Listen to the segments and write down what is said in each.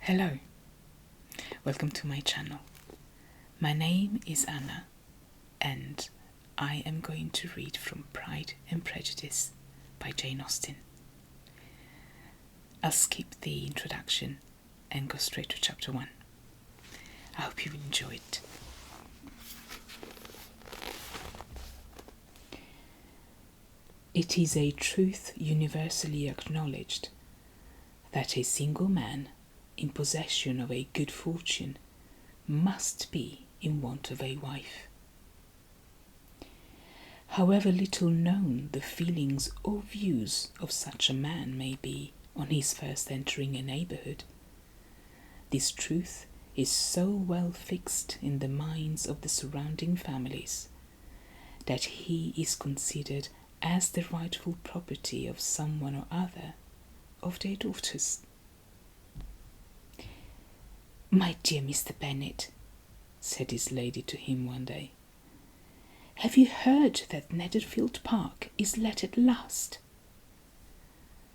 Hello, welcome to my channel. My name is Anna and I am going to read from Pride and Prejudice by Jane Austen. I'll skip the introduction and go straight to chapter 1. I hope you enjoy it. It is a truth universally acknowledged that a single man in possession of a good fortune must be in want of a wife. However little known the feelings or views of such a man may be on his first entering a neighbourhood, this truth is so well fixed in the minds of the surrounding families that he is considered as the rightful property of someone or other of their daughters. "My dear Mr. Bennet," said his lady to him one day, "have you heard that Netherfield Park is let at last?"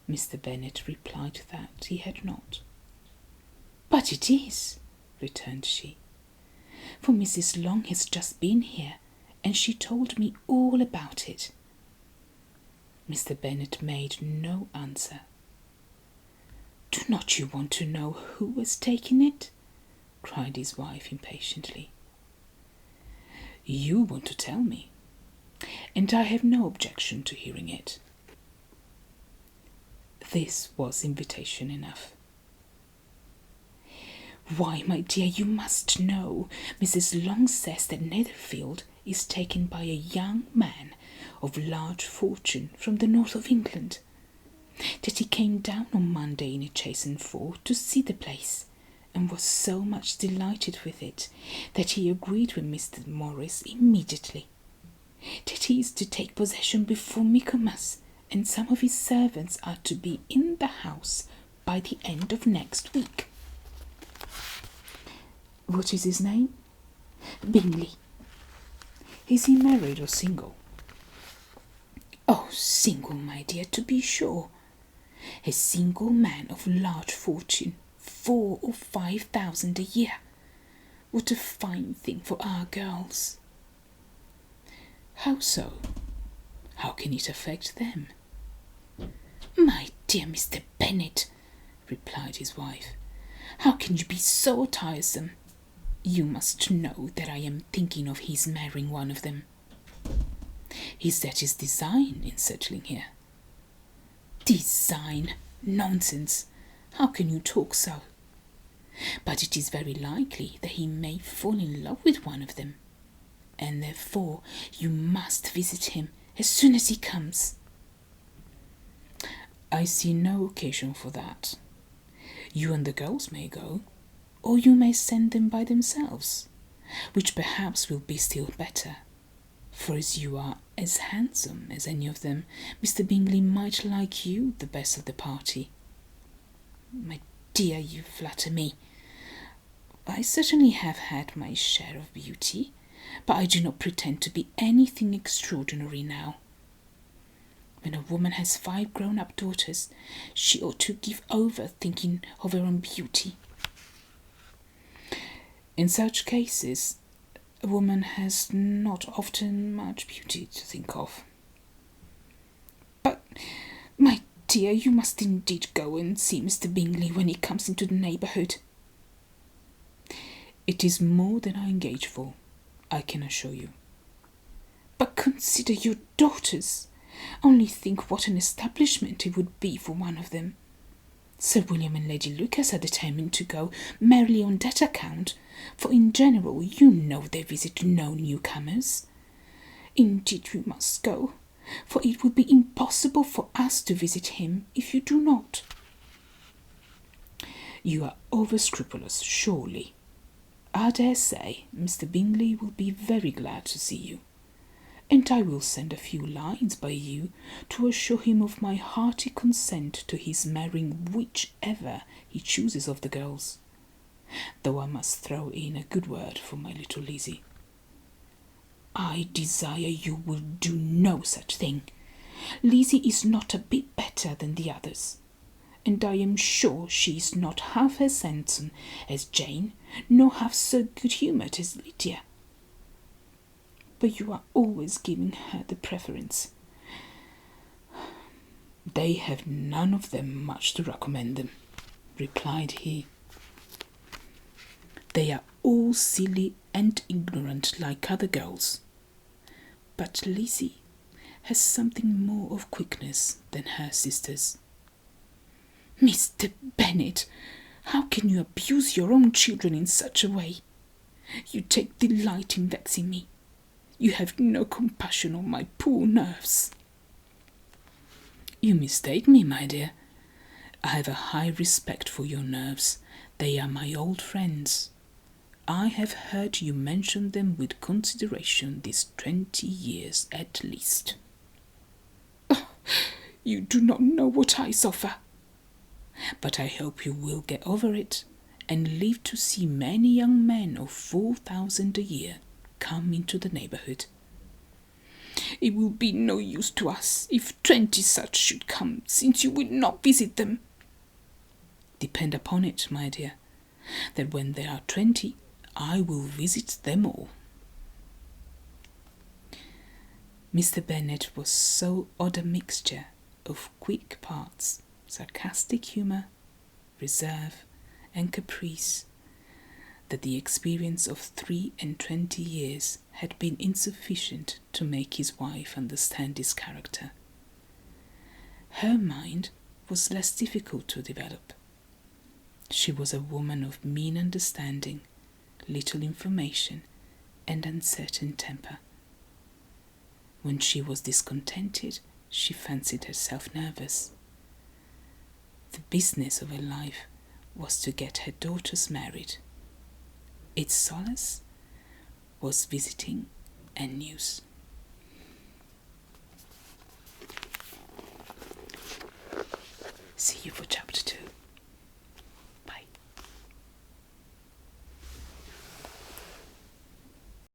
Mr. Bennet replied that he had not. "But it is," returned she, "for Mrs. Long has just been here, and she told me all about it." Mr. Bennet made no answer. "Do not you want to know who has taken it?" cried his wife impatiently. "You want to tell me, and I have no objection to hearing it." This was invitation enough. "Why, my dear, you must know. Mrs. Long says that Netherfield is taken by a young man of large fortune from the north of England, that he came down on Monday in a chaise and four to see the place, and was so much delighted with it that he agreed with Mr. Morris immediately, that he is to take possession before Michaelmas, and some of his servants are to be in the house by the end of next week." "What is his name?" "Bingley." "Is he married or single?" "Oh, single, my dear, to be sure. A single man of large fortune, 4,000 or 5,000 a year. What a fine thing for our girls!" "How so? How can it affect them?" "My dear Mr. Bennet," replied his wife, "how can you be so tiresome? You must know that I am thinking of his marrying one of them." "Is that his design in settling here?" "Design? Nonsense! How can you talk so? But it is very likely that he may fall in love with one of them, and therefore you must visit him as soon as he comes." "I see no occasion for that. You and the girls may go, or you may send them by themselves, which perhaps will be still better, for as you are as handsome as any of them, Mr. Bingley might like you the best of the party." "My dear, you flatter me. I certainly have had my share of beauty, but I do not pretend to be anything extraordinary now. When a woman has 5 grown-up daughters, she ought to give over thinking of her own beauty." "In such cases, a woman has not often much beauty to think of." "But, my dear, you must indeed go and see Mr. Bingley when he comes into the neighbourhood." "It is more than I engage for, I can assure you." "But consider your daughters. Only think what an establishment it would be for one of them. Sir William and Lady Lucas are determined to go merely on that account, for in general you know they visit no newcomers. Indeed we must go, for it would be impossible for us to visit him if you do not." "You are over-scrupulous, surely. I dare say Mr. Bingley will be very glad to see you, and I will send a few lines by you to assure him of my hearty consent to his marrying whichever he chooses of the girls, though I must throw in a good word for my little Lizzie." "I desire you will do no such thing. Lizzie is not a bit better than the others, and I am sure she is not half as handsome as Jane, nor half so good-humoured as Lydia. But you are always giving her the preference. They have none of them much to recommend them, replied he. They are all silly and ignorant like other girls. But Lizzie has something more of quickness than her sisters. Mr. Bennet, how can you abuse your own children in such a way? You take delight in vexing me. You have no compassion on my poor nerves. You mistake me, my dear. I have a high respect for your nerves. They are my old friends. I have heard you mention them with consideration these 20 years at least. Oh, you do not know what I suffer. But I hope you will get over it and live to see many young men of 4,000 a year come into the neighbourhood. It will be no use to us if 20 such should come, since you will not visit them. Depend upon it, my dear, that when there are 20, I will visit them all. Mr. Bennet was so odd a mixture of quick parts, sarcastic humour, reserve, and caprice, that the experience of 23 years had been insufficient to make his wife understand his character. Her mind was less difficult to develop. She was a woman of mean understanding, little information, and uncertain temper. When she was discontented, she fancied herself nervous. The business of her life was to get her daughters married. Its solace was visiting and news. See you for chapter